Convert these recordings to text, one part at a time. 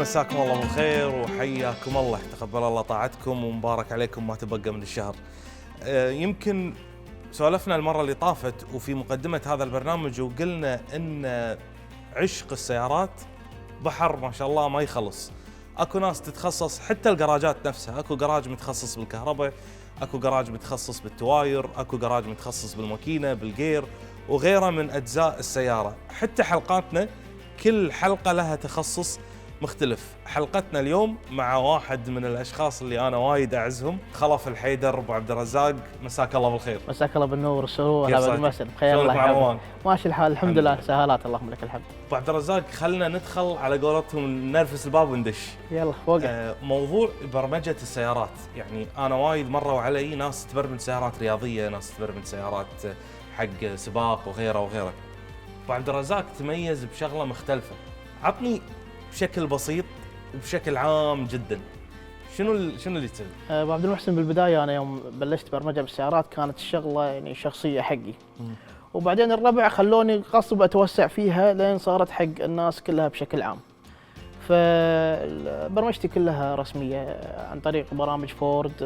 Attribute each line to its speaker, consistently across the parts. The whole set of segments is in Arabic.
Speaker 1: مساكم الله بالخير وحياكم الله، تقبل الله طاعتكم ومبارك عليكم ما تبقى من الشهر. يمكن سولفنا المرة اللي طافت وفي مقدمة هذا البرنامج وقلنا إن عشق السيارات بحر ما شاء الله ما يخلص. اكو ناس تتخصص حتى الجراجات نفسها، اكو جراج متخصص بالكهرباء، اكو جراج متخصص بالتواير، اكو جراج متخصص بالماكينة بالجير وغيره من اجزاء السيارة. حتى حلقاتنا كل حلقة لها تخصص مختلف. حلقتنا اليوم مع واحد من الاشخاص اللي انا وايد اعزهم، خلف الحيدر ابو عبد الرزاق. مساك الله بالخير.
Speaker 2: مساك الله بالنور والسرور. ابد المساء بخير.
Speaker 1: الله يحفظك.
Speaker 2: ماشي الحال الحمد لله. سهالات اللهم لك الحمد.
Speaker 1: ابو عبد الرزاق، خلنا ندخل على قولتهم نرفس الباب وندش.
Speaker 2: يلا وقع.
Speaker 1: موضوع برمجة السيارات، يعني انا وايد مروا علي ناس تبرمج سيارات رياضية، ناس تبرمج سيارات حق سباق وغيره وغيره. ابو عبد الرزاق تميز بشغلة مختلفة. عطني بشكل بسيط وبشكل عام جدا شنو اللي تسوي؟
Speaker 2: ابو عبد المحسن، بالبدايه انا يوم بلشت برمجه بالسيارات كانت الشغله يعني شخصيه حقي. وبعدين الربع خلوني غصب اتوسع فيها لين صارت حق الناس كلها بشكل عام. فبرمجتي كلها رسميه عن طريق برامج فورد.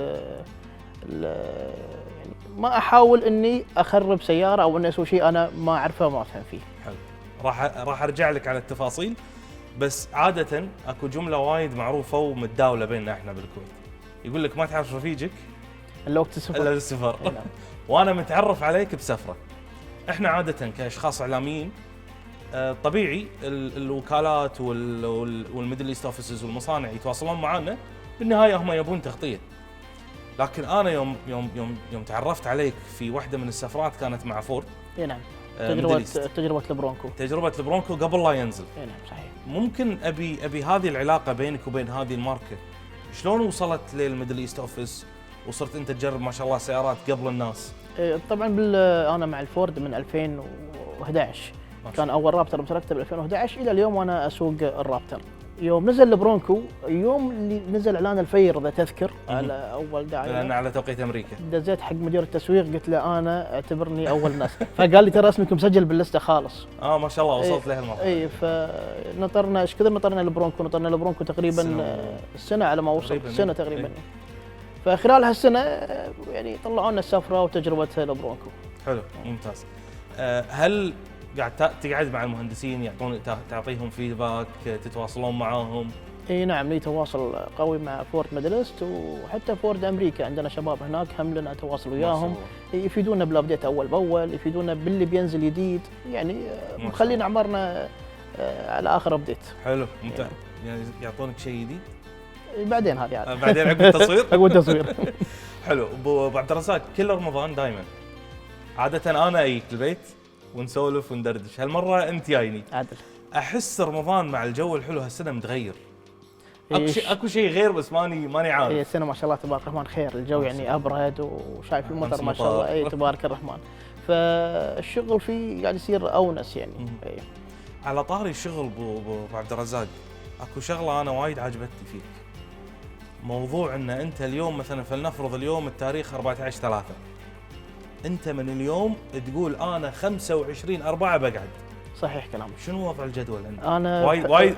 Speaker 2: يعني ما احاول اني اخرب سياره او اني اسوي شيء انا ما اعرفه وما افهم فيه.
Speaker 1: حلو. راح ارجع لك على التفاصيل، بس عادة اكو جملة وايد معروفة ومتداولة بيننا احنا بالكويت، يقول لك ما تعرف رفيجك
Speaker 2: الا وقت السفر.
Speaker 1: الا بالسفر. وانا متعرف عليك بسفرة. احنا عادة كاشخاص اعلاميين طبيعي الوكالات والميدل ايست اوفيسز والمصانع يتواصلون معنا، بالنهاية هم يبون تغطية. لكن انا يوم تعرفت عليك في واحدة من السفرات كانت مع فورد.
Speaker 2: اي نعم. تجربة البرونكو.
Speaker 1: تجربة البرونكو قبل لا ينزل.
Speaker 2: اي نعم صحيح.
Speaker 1: ممكن ابي هذه العلاقة بينك وبين هذه الماركة، شلون وصلت للميدل ايست اوفيس وصرت انت تجرب ما شاء الله سيارات قبل الناس؟
Speaker 2: طبعا انا مع الفورد من 2011 كان اول رابتر مسكته ب 2011 الى اليوم وانا اسوق الرابتر. يوم نزل البرونكو، يوم اللي نزل اعلان الفير اذا تذكر على اول داعي،
Speaker 1: لان على توقيت امريكا،
Speaker 2: دزيت حق مدير التسويق قلت له انا اعتبرني اول ناس. فقال لي ترى اسمك مسجل باللسته خالص.
Speaker 1: ما شاء الله وصلت له المرحله.
Speaker 2: اي فنطرنا ايش كثر نطرنا البرونكو تقريبا السنه على ما وصل السنه تقريبا. فخلال هالسنه يعني طلعوا لنا السفره وتجربه البرونكو.
Speaker 1: حلو ممتاز. هل قاعد تقعد مع المهندسين تعطيهم فيدباك، تتواصلون معاهم؟
Speaker 2: اي نعم، لي تواصل قوي مع فورد ميدلست وحتى فورد امريكا، عندنا شباب هناك هم لنا تواصل وياهم، يفيدونا بالابديت اول باول، يفيدونا باللي بينزل جديد، يعني مخلينا عمرنا على اخر ابديت.
Speaker 1: حلو ممتاز. يعني يعطونك شيء جديد
Speaker 2: بعدين هذه عاد.
Speaker 1: بعدين عقب التصوير.
Speaker 2: عقب التصوير.
Speaker 1: حلو. ابو عبد الرزاق، كل رمضان دائما عاده انا اجيك البيت ونسولف وندردش، هالمره انت جايني.
Speaker 2: عدل.
Speaker 1: احس رمضان مع الجو الحلو هالسنه متغير. اكو شيء غير بس ماني عارف.
Speaker 2: هي السنه ما شاء الله تبارك الرحمن خير، الجو يعني ابرد وشايف المطر ما شاء الله. اي تبارك الرحمن. فالشغل فيه يعني يصير اونس يعني.
Speaker 1: على طاري الشغل ابو عبد الرزاق، اكو شغله انا وايد عجبتني فيك. موضوع ان انت اليوم مثلا فلنفرض اليوم التاريخ 14/3، انت من اليوم تقول انا 25/4 بقعد.
Speaker 2: صحيح كلامك.
Speaker 1: شنو وضع الجدول عندك؟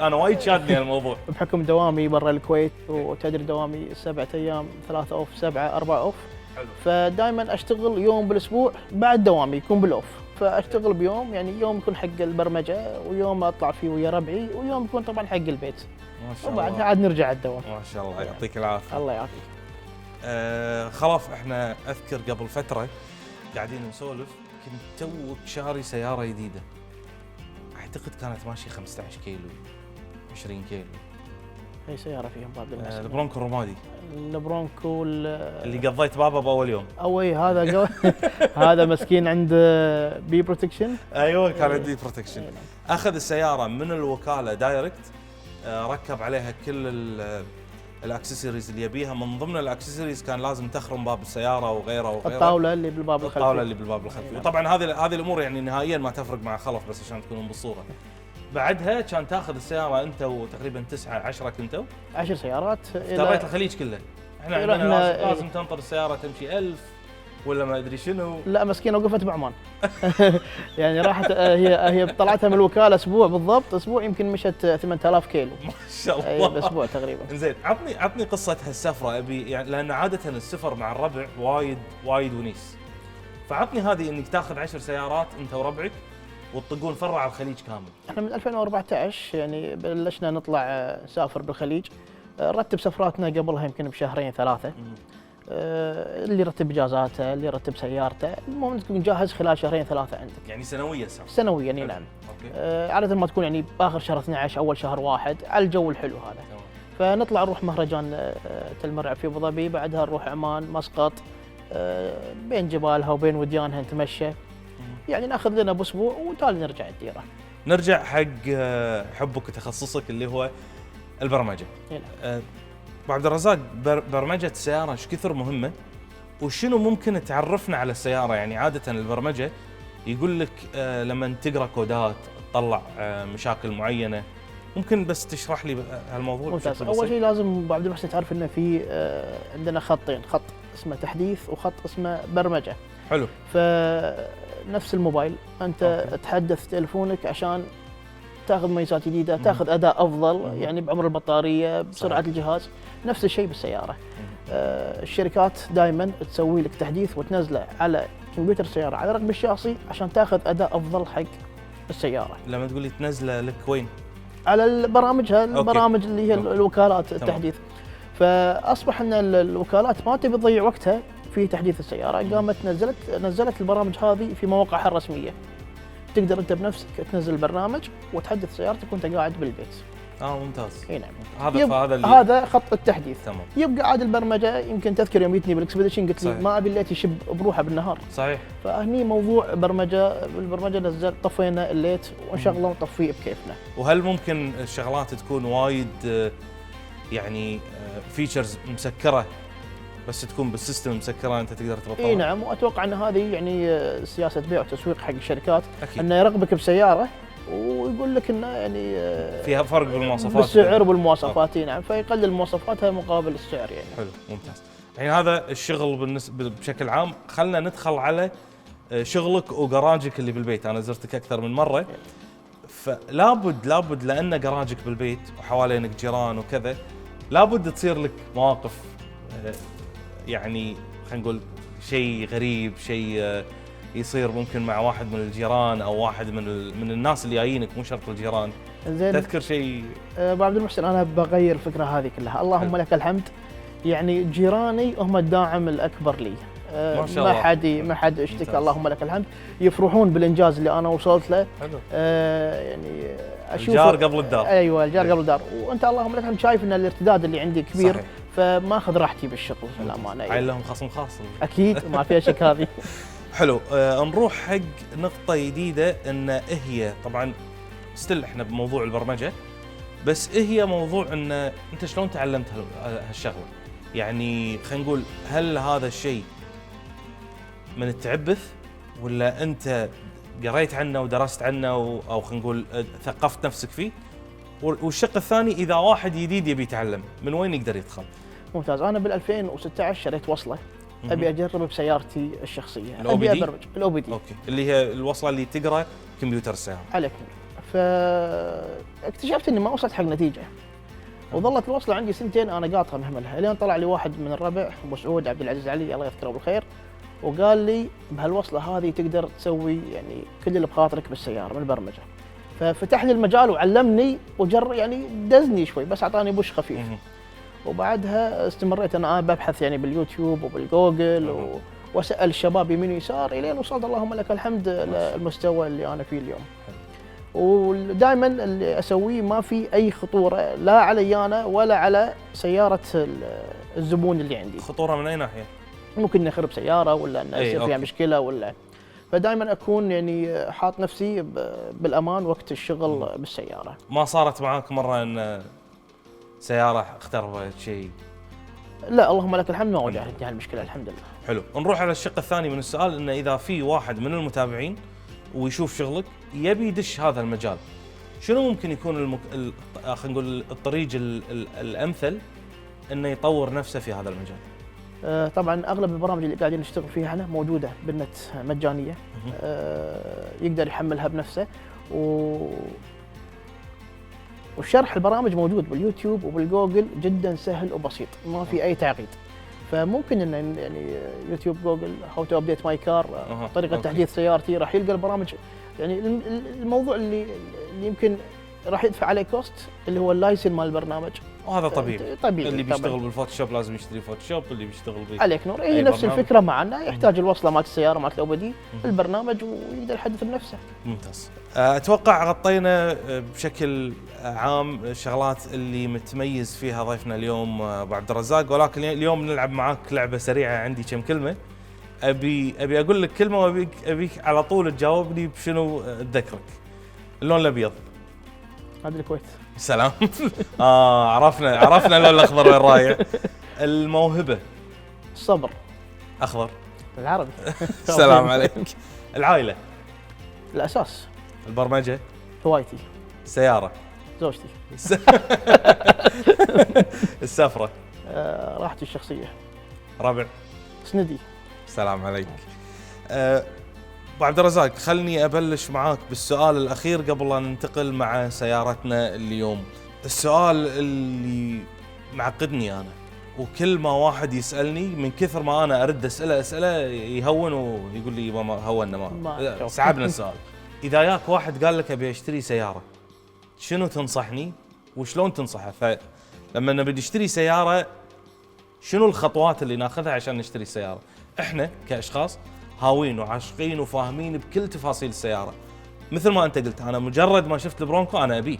Speaker 2: انا
Speaker 1: وايد شادني الموضوع.
Speaker 2: بحكم دوامي برا الكويت، وتدري دوامي 7 ايام 3 اوف 7 4 اوف.
Speaker 1: حلو.
Speaker 2: فدائما اشتغل يوم بالاسبوع بعد دوامي يكون بالاوف، فاشتغل بيوم، يعني يوم يكون حق البرمجه ويوم اطلع فيه ويا ربعي ويوم يكون طبعا حق البيت.
Speaker 1: ما شاء الله.
Speaker 2: وبعدها عاد نرجع الدوام.
Speaker 1: ما شاء الله يعطيك العافيه.
Speaker 2: الله يعافيك.
Speaker 1: خلاص احنا اذكر قبل فتره قاعدين نسولف، كنت توك شاري سياره جديده، اعتقد كانت ماشي 15 كيلو 20 كيلو.
Speaker 2: اي سياره فيهم باب المسجد؟
Speaker 1: البرونكو الرمادي.
Speaker 2: البرونكو
Speaker 1: اللي قضيت بابه باول يوم.
Speaker 2: اي هذا هذا مسكين عند بي بروتكشن.
Speaker 1: ايوه كان عندي بروتكشن. اخذ السياره من الوكاله دايركت، ركب عليها كل الاكسسوارز اللي يبيها. من ضمن الاكسسوارز كان لازم تخرم باب السياره وغيره.
Speaker 2: الطاوله اللي بالباب
Speaker 1: الخلفي. وطبعا هذه الامور يعني نهائيا ما تفرق مع خلف، بس عشان تكونون بالصوره. بعدها كان تاخذ السياره انت وتقريبا 9 10 كنتوا
Speaker 2: 10 سيارات.
Speaker 1: افتريت الخليج كله. احنا عندنا لازم تنطر السياره تمشي 1000 ولا ما ادري شنو.
Speaker 2: لا مسكينه وقفت بعمان. يعني راحت هي طلعتها من الوكاله اسبوع بالضبط، اسبوع يمكن مشت 8000 كيلو
Speaker 1: ما شاء الله.
Speaker 2: باسبوع تقريبا.
Speaker 1: زين عطني قصه هالسفره ابي، يعني لان عاده السفر مع الربع وايد ونيس. فعطني هذه انك تاخذ 10 سيارات انت وربعك وتطقون فرع على الخليج كامل.
Speaker 2: احنا من 2014 يعني بلشنا نطلع نسافر بالخليج. نرتب سفراتنا قبلها يمكن بشهرين ثلاثه. اللي يرتب اجازاته، اللي يرتب سيارته، المهم تكون جاهز خلال شهرين ثلاثه عندك.
Speaker 1: يعني سنويا صار؟
Speaker 2: سنويا نعم. عاده ما تكون يعني باخر شهر 12 اول شهر 1 على الجو الحلو هذا. فنطلع نروح مهرجان تل مرعب في ابو ظبي، بعدها نروح عمان، مسقط، بين جبالها وبين وديانها نتمشى. يعني ناخذ لنا باسبوع وتالي نرجع الديره.
Speaker 1: نرجع حق حبك وتخصصك اللي هو البرمجه.
Speaker 2: نعم.
Speaker 1: ابو عبد الرزاق، برمجه السياره ايش كثر مهمه؟ وشنو ممكن تعرفنا على السياره؟ يعني عاده البرمجه يقول لك لما تقرا كودات تطلع مشاكل معينه، ممكن بس تشرح لي هالموضوع بشكل بسيط؟
Speaker 2: اول شيء لازم ابو عبد المحسن تعرف انه في عندنا خطين، خط اسمه تحديث وخط اسمه برمجه.
Speaker 1: حلو.
Speaker 2: فنفس الموبايل انت تحدث تلفونك عشان تاخذ ميزات جديده، تاخذ اداء افضل، يعني بعمر البطاريه، بسرعه الجهاز. نفس الشيء بالسياره. الشركات دائما تسوي لك تحديث وتنزله على كمبيوتر السياره على رقم الشاصي عشان تاخذ اداء افضل حق السياره.
Speaker 1: لما تقول لي تنزله لك وين؟
Speaker 2: على البرامج اللي هي الوكالات التحديث. فاصبح ان الوكالات ما تبي تضيع وقتها في تحديث السياره، قامت نزلت البرامج هذه في مواقعها الرسميه. تقدر انت بنفسك تنزل البرنامج وتحدث سيارتك وانت قاعد بالبيت.
Speaker 1: ممتاز.
Speaker 2: اي نعم.
Speaker 1: هذا
Speaker 2: خط التحديث.
Speaker 1: تمام.
Speaker 2: يبقى عاد البرمجه، يمكن تذكر يوم جتني بالاكسبيديشن قلت لي ما ابي الليت يشب بروحه بالنهار.
Speaker 1: صحيح.
Speaker 2: فهني موضوع بالبرمجه طفينا الليت ونشغله ونطفيه بكيفنا.
Speaker 1: وهل ممكن الشغلات تكون وايد يعني فيتشرز مسكره بس تكون بالسيستم مسكره انت تقدر تبطلها؟
Speaker 2: اي نعم. واتوقع ان هذه يعني سياسه بيع وتسويق حق الشركات.
Speaker 1: أكيد.
Speaker 2: انه يرغبك بسياره ويقول لك انه يعني
Speaker 1: فيها فرق بالمواصفات،
Speaker 2: بالسعر وبالمواصفات. نعم. فيقلل مواصفاتها مقابل السعر يعني.
Speaker 1: حلو، ممتاز. الحين هذا الشغل بالنسبه بشكل عام. خلنا ندخل على شغلك وجراجك اللي بالبيت. انا زرتك اكثر من مره، فلابد لان جراجك بالبيت وحوالينك جيران وكذا، لابد تصير لك مواقف يعني خلينا نقول شيء غريب، شيء يصير ممكن مع واحد من الجيران او واحد من الناس اللي جايينك، مو شرط الجيران.
Speaker 2: زين.
Speaker 1: تذكر شيء؟
Speaker 2: ابو عبد المحسن، انا بغير الفكره هذه كلها. اللهم لك الحمد. يعني جيراني هم الداعم الاكبر لي.
Speaker 1: ما شاء الله.
Speaker 2: ما حد اشتكى. اللهم لك الحمد. يفرحون بالانجاز اللي انا وصلت له.
Speaker 1: حلو.
Speaker 2: يعني اشوف
Speaker 1: الجار قبل الدار.
Speaker 2: ايوه، الجار قبل الدار. وانت اللهم لك الحمد شايف ان الارتداد اللي عندي كبير.
Speaker 1: صحيح.
Speaker 2: فما اخذ راحتي بالشغل للامانه.
Speaker 1: عين لهم خصم خاص.
Speaker 2: اكيد ما فيها شك هذه.
Speaker 1: حلو. نروح حق نقطه جديده، ان هي طبعا ستيل احنا بموضوع البرمجه، بس هي موضوع ان انت شلون تعلمت هالشغله؟ يعني خلينا نقول هل هذا الشيء من التعبث ولا انت قريت عنه ودرست عنه او خلينا نقول ثقفت نفسك فيه؟ والشق الثاني، اذا واحد جديد يبي يتعلم من وين يقدر يدخل؟
Speaker 2: ممتاز. انا بال 2016 شريت وصله ابي اجرب بسيارتي الشخصيه.
Speaker 1: ابي
Speaker 2: ابرمج الاو بي دي.
Speaker 1: اوكي. اللي هي الوصله اللي تقرا كمبيوتر السياره.
Speaker 2: عليك. فاكتشفت اني ما وصلت حق نتيجه. وظلت الوصله عندي سنتين انا قاطها مهملها، لين طلع لي واحد من الربع ابو سعود عبد العزيز علي الله يذكره بالخير، وقال لي بهالوصله هذه تقدر تسوي يعني كل اللي بخاطرك بالسياره من البرمجه. ففتح لي المجال وعلمني يعني دزني شوي، بس اعطاني بوش خفيف. وبعدها استمريت انا ببحث يعني باليوتيوب وبالجوجل واسال الشباب يمين ويسار الين وصلت اللهم لك الحمد للمستوى اللي انا فيه اليوم. ودائما اللي اسويه ما في اي خطوره لا علي انا ولا على سياره الزبون اللي عندي.
Speaker 1: خطوره من اي ناحيه؟
Speaker 2: ممكن نخرب سياره ولا ان يصير فيها مشكله ولا. فدائما اكون يعني حاط نفسي بالامان وقت الشغل بالسياره.
Speaker 1: ما صارت معاك مره ان سياره اختربت شيء؟
Speaker 2: لا اللهم لك الحمد ما واجهتني هالمشكله الحمد لله.
Speaker 1: حلو. نروح على الشق الثاني من السؤال، انه اذا في واحد من المتابعين ويشوف شغلك يبي يدش هذا المجال، شنو ممكن يكون
Speaker 2: خلينا
Speaker 1: نقول الطريق الامثل انه يطور نفسه في هذا المجال؟
Speaker 2: طبعا اغلب البرامج اللي قاعدين نشتغل فيها احنا موجوده بالنت مجانيه. يقدر يحملها بنفسه وشرح البرامج موجود باليوتيوب وبالجوجل، جدا سهل وبسيط، ما في اي تعقيد. فممكن ان يعني يوتيوب جوجل هاو تو ابديت ماي كار، طريقه تحديث سيارتي، راح يلقى البرامج. يعني الموضوع اللي يمكن راح يدفع عليه كوست اللي هو اللايسن مال البرنامج،
Speaker 1: وهذا طبيعي. اللي بيشتغل
Speaker 2: طبعاً.
Speaker 1: بالفوتوشوب لازم يشتري فوتوشوب، اللي بيشتغل
Speaker 2: عليك نور. هي نفس الفكره معنا، يحتاج الوصله مالت السياره مالت الاو بي دي البرنامج ويقدر يحدث بنفسه.
Speaker 1: ممتاز. اتوقع غطينا بشكل عام الشغلات اللي متميز فيها ضيفنا اليوم ابو عبد الرزاق، ولكن اليوم نلعب معاك لعبه سريعه. عندي كم كلمه، ابي اقول لك كلمه وابيك على طول تجاوبني بشنو تذكرك. اللون الابيض.
Speaker 2: هذا الكويت.
Speaker 1: سلام. عرفنا اللون الاخضر وين رايح. الموهبه.
Speaker 2: الصبر.
Speaker 1: اخضر.
Speaker 2: العربي.
Speaker 1: سلام عليك. العائله.
Speaker 2: الاساس.
Speaker 1: البرمجه.
Speaker 2: هوايتي.
Speaker 1: السياره.
Speaker 2: زوجتي.
Speaker 1: السفره.
Speaker 2: راحتي الشخصيه.
Speaker 1: ربع.
Speaker 2: سندي.
Speaker 1: سلام عليك. ابو عبد الرزاق، خلني ابلش معاك بالسؤال الاخير قبل لا ننتقل مع سيارتنا اليوم. السؤال اللي معقدني انا، وكل ما واحد يسالني من كثر ما انا ارد اسئله يهون ويقول لي ما هونا ما صعبنا السؤال. اذا جاك واحد قال لك ابي اشتري سياره، شنو تنصحني وشلون تنصحه؟ فلما نبي نشتري سياره شنو الخطوات اللي ناخذها عشان نشتري السياره؟ احنا كاشخاص هاوين وعاشقين وفاهمين بكل تفاصيل السياره. مثل ما انت قلت، انا مجرد ما شفت البرونكو انا ابيه،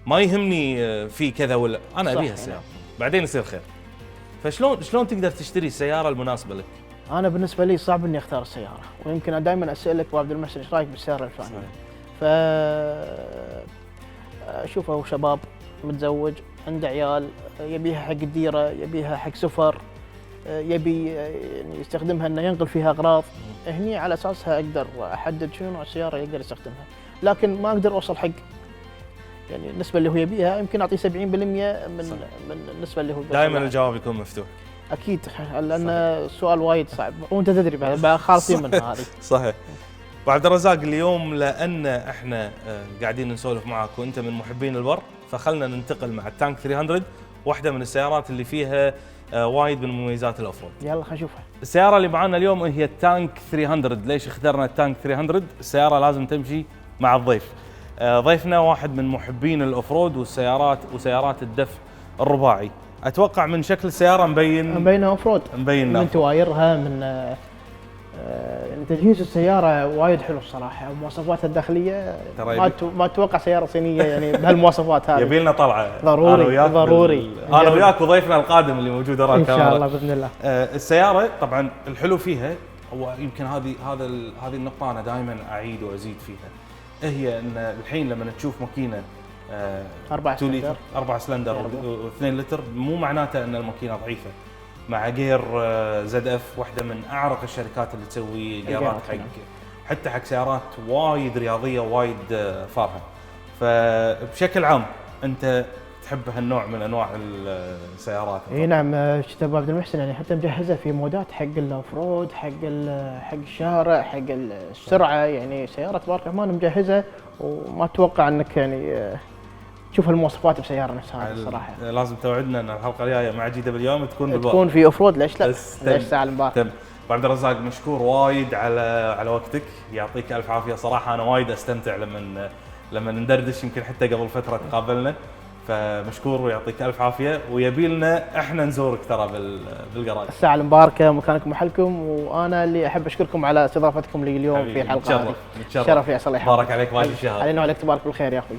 Speaker 1: ما يهمني في كذا ولا، انا ابيها السياره بعدين يصير خير. فشلون تقدر تشتري السياره المناسبه لك؟
Speaker 2: انا بالنسبه لي صعب اني اختار السياره، ويمكن انا دائما اسالك ابو عبد المحسن ايش رايك بالسياره الفلانيه؟ اشوفه هو شباب متزوج عنده عيال، يبيها حق الديره، يبيها حق سفر، يبي يعني يستخدمها انه ينقل فيها اغراض. هني على اساسها اقدر احدد شنو نوع السياره يقدر يستخدمها، لكن ما اقدر اوصل حق يعني النسبه اللي هو يبيها. يمكن اعطيه 70% من النسبه اللي هو
Speaker 1: دائما الجواب يكون مفتوح.
Speaker 2: اكيد، لان السؤال وايد صعب وانت تدري بعد خالصين منها هذه.
Speaker 1: صحيح. ابو عبد الرزاق، اليوم لان احنا قاعدين نسولف معك وانت من محبين البر، فخلنا ننتقل مع التانك 300، واحده من السيارات اللي فيها وايد من مميزات الاوفرود.
Speaker 2: يلا خلينا نشوفها.
Speaker 1: السياره اللي معانا اليوم هي التانك 300. ليش اخترنا التانك 300؟ السياره لازم تمشي مع الضيف. ضيفنا واحد من محبين الاوفرود وسيارات الدفع الرباعي. اتوقع من شكل السياره
Speaker 2: مبينها اوفرود، من توايرها، من يعني تجهيز السياره وايد حلو الصراحه. مواصفاتها الداخليه ما اتوقع سياره صينيه يعني بهالمواصفات هذه.
Speaker 1: يبي لنا طلعه
Speaker 2: ضروري
Speaker 1: انا وياك وضيفنا القادم اللي موجود وراك
Speaker 2: ان شاء الله باذن الله.
Speaker 1: السياره طبعا الحلو فيها هو يمكن هذه النقطه انا دائما اعيد وازيد فيها، هي ان الحين لما تشوف ماكينه 4 سلندر و2 لتر، مو معناته ان الماكينه ضعيفه. مع جير زد اف، واحده من اعرق الشركات اللي تسوي جيرات حتى حق سيارات وايد رياضيه وايد فارهه. فبشكل عام انت تحب هالنوع من انواع السيارات؟
Speaker 2: اي نعم. شفت ابو عبد المحسن يعني حتى مجهزه في مودات حق الاوفرود، حق الشارع، حق السرعه. يعني سياره تبارك الرحمن مجهزه، وما اتوقع انك يعني تشوف المواصفات بسياره نفسها الصراحه.
Speaker 1: لازم توعدنا ان الحلقه الجايه مع جي دبليو ام
Speaker 2: تكون في اوفرود. ليش لا؟ ليش سالم بار.
Speaker 1: ابو عبد الرزاق، مشكور وايد على وقتك، يعطيك الف عافيه. صراحه انا وايد استمتع لما ندردش، يمكن حتى قبل فتره تقابلنا، فمشكور ويعطيك الف عافيه. ويبي لنا احنا نزورك ترى بالقراج.
Speaker 2: الساعه المباركه، مكانكم محلكم، وانا اللي احب اشكركم على استضافتكم لي اليوم في الحلقه.
Speaker 1: نتشرف.
Speaker 2: شرف يا صالح.
Speaker 1: بارك عليك، ماشي الشهر
Speaker 2: علينا وعليك، تبارك بالخير يا اخوي.